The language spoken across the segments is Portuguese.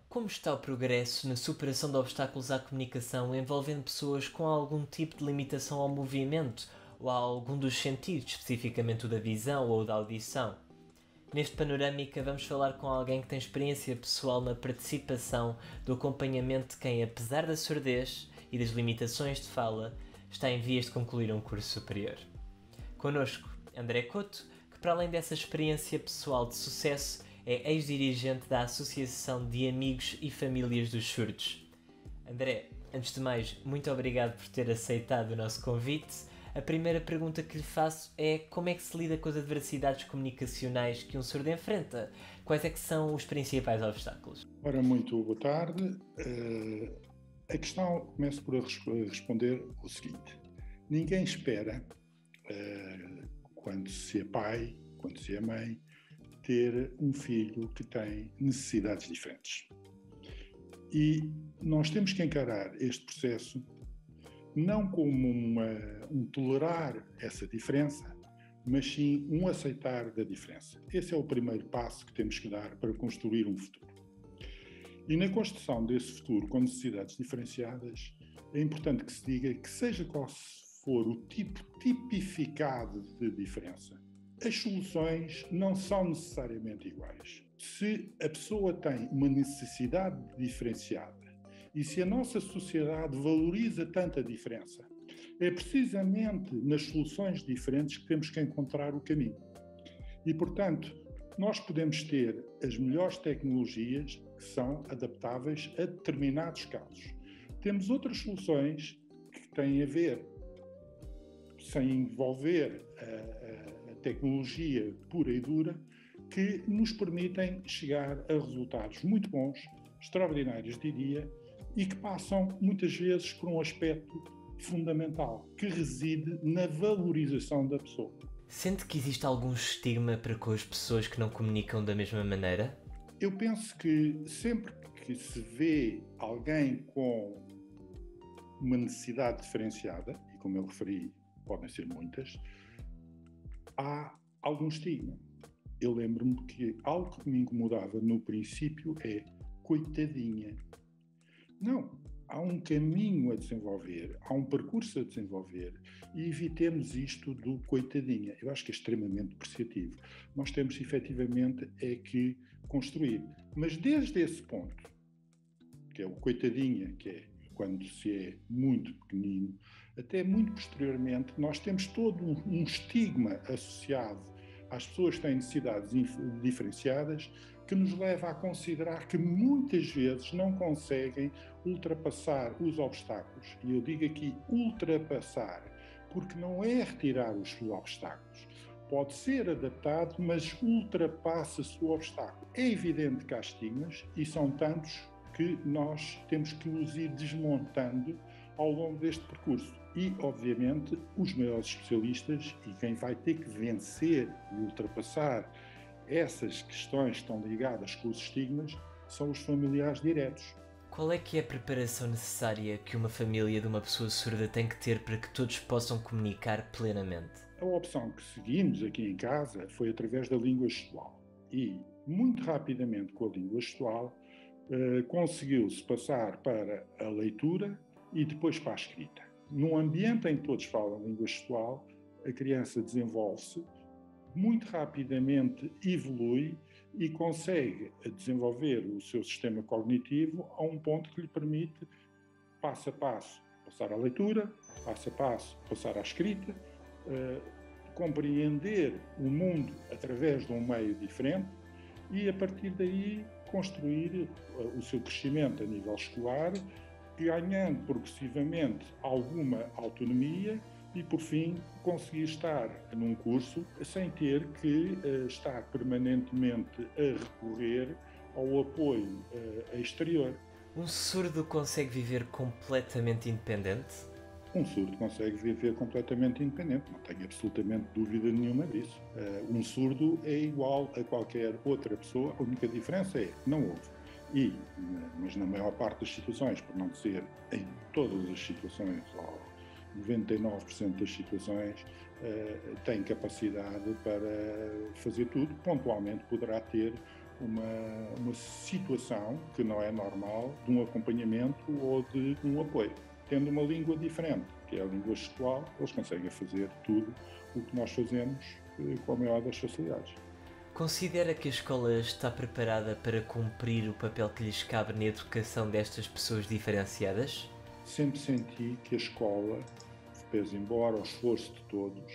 Como está o progresso na superação de obstáculos à comunicação envolvendo pessoas com algum tipo de limitação ao movimento ou a algum dos sentidos, especificamente o da visão ou da audição? Neste Panorâmica vamos falar com alguém que tem experiência pessoal na participação do acompanhamento de quem, apesar da surdez e das limitações de fala, está em vias de concluir um curso superior. Connosco, André Couto, que para além dessa experiência pessoal de sucesso, é ex-dirigente da Associação de Amigos e Famílias dos Surdos. André, antes de mais, muito obrigado por ter aceitado o nosso convite. A primeira pergunta que lhe faço é como é que se lida com as adversidades comunicacionais que um surdo enfrenta? Quais é que são os principais obstáculos? Ora, muito boa tarde. A questão, começo por responder o seguinte. Ninguém espera, quando se é pai, quando se é mãe, ter um filho que tem necessidades diferentes. E nós temos que encarar este processo não como um tolerar essa diferença, mas sim um aceitar da diferença. Esse é o primeiro passo que temos que dar para construir um futuro. E na construção desse futuro com necessidades diferenciadas, é importante que se diga que seja qual for o tipo tipificado de diferença, as soluções não são necessariamente iguais. Se a pessoa tem uma necessidade diferenciada e se a nossa sociedade valoriza tanta diferença, é precisamente nas soluções diferentes que temos que encontrar o caminho. E, portanto, nós podemos ter as melhores tecnologias que são adaptáveis a determinados casos. Temos outras soluções que têm a ver, sem envolver a tecnologia pura e dura, que nos permitem chegar a resultados muito bons, extraordinários, diria, e que passam muitas vezes por um aspecto fundamental, que reside na valorização da pessoa. Sente que existe algum estigma para com as pessoas que não comunicam da mesma maneira? Eu penso que sempre que se vê alguém com uma necessidade diferenciada, e como eu referi, podem ser muitas, há algum estigma. Eu lembro-me que algo que me incomodava no princípio é coitadinha. Não, há um caminho a desenvolver, há um percurso a desenvolver e evitemos isto do coitadinha. Eu acho que é extremamente depreciativo. Nós temos efetivamente é que construir. Mas desde esse ponto, que é o coitadinha, que é quando se é muito pequenino, até muito posteriormente, nós temos todo um estigma associado às pessoas que têm necessidades diferenciadas que nos leva a considerar que muitas vezes não conseguem ultrapassar os obstáculos. E eu digo aqui ultrapassar, porque não é retirar os obstáculos. Pode ser adaptado, mas ultrapassa-se o obstáculo. É evidente que há estigmas, e são tantos que nós temos que os ir desmontando ao longo deste percurso. E, obviamente, os maiores especialistas e quem vai ter que vencer e ultrapassar essas questões que estão ligadas com os estigmas são os familiares diretos. Qual é que é a preparação necessária que uma família de uma pessoa surda tem que ter para que todos possam comunicar plenamente? A opção que seguimos aqui em casa foi através da língua gestual. E, muito rapidamente com a língua gestual, conseguiu-se passar para a leitura e depois para a escrita. Num ambiente em que todos falam língua gestual, a criança desenvolve-se, muito rapidamente evolui e consegue desenvolver o seu sistema cognitivo a um ponto que lhe permite, passo a passo, passar à leitura, passo a passo, passar à escrita, compreender o mundo através de um meio diferente e, a partir daí, construir o seu crescimento a nível escolar, ganhando progressivamente alguma autonomia e, por fim, conseguir estar num curso sem ter que estar permanentemente a recorrer ao apoio exterior. Um surdo consegue viver completamente independente? Um surdo consegue viver completamente independente, não tenho absolutamente dúvida nenhuma disso. Um surdo é igual a qualquer outra pessoa, a única diferença é que não ouve. Mas na maior parte das situações, por não dizer em todas as situações, ou 99% das situações, tem capacidade para fazer tudo. Pontualmente poderá ter uma situação que não é normal de um acompanhamento ou de um apoio. Tendo uma língua diferente, que é a língua gestual, eles conseguem fazer tudo o que nós fazemos com a maior das facilidades. Considera que a escola está preparada para cumprir o papel que lhes cabe na educação destas pessoas diferenciadas? Sempre senti que a escola, pese embora o esforço de todos,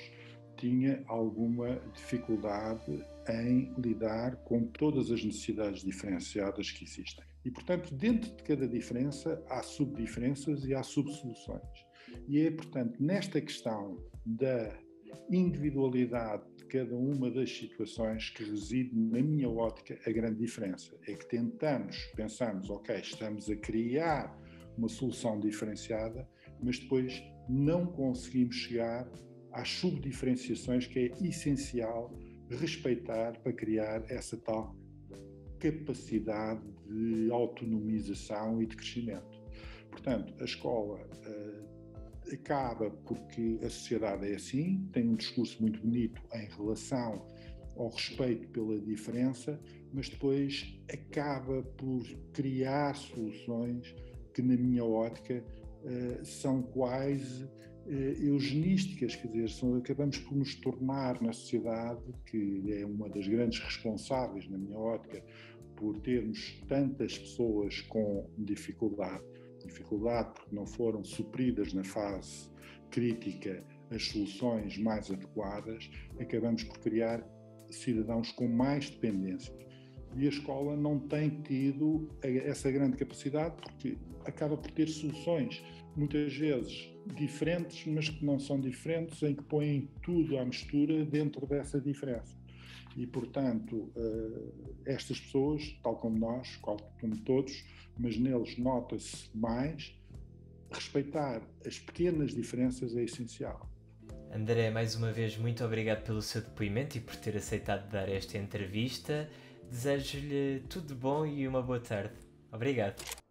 tinha alguma dificuldade em lidar com todas as necessidades diferenciadas que existem. E, portanto, dentro de cada diferença há subdiferenças e há subsoluções. E é, portanto, nesta questão da individualidade de cada uma das situações que reside, na minha ótica, a grande diferença. É que pensamos, ok, estamos a criar uma solução diferenciada, mas depois não conseguimos chegar às subdiferenciações que é essencial respeitar para criar essa tal capacidade de autonomização e de crescimento. Portanto, a escola acaba porque a sociedade é assim, tem um discurso muito bonito em relação ao respeito pela diferença, mas depois acaba por criar soluções que, na minha ótica, são quase eugenísticas, quer dizer, acabamos por nos tornar na sociedade, que é uma das grandes responsáveis, na minha ótica, por termos tantas pessoas com dificuldade porque não foram supridas na fase crítica as soluções mais adequadas, acabamos por criar cidadãos com mais dependências. E a escola não tem tido essa grande capacidade porque acaba por ter soluções, muitas vezes diferentes, mas que não são diferentes, em que põem tudo à mistura dentro dessa diferença. E, portanto, estas pessoas, tal como nós, como todos, mas neles nota-se mais, respeitar as pequenas diferenças é essencial. André, mais uma vez, muito obrigado pelo seu depoimento e por ter aceitado dar esta entrevista. Desejo-lhe tudo de bom e uma boa tarde. Obrigado.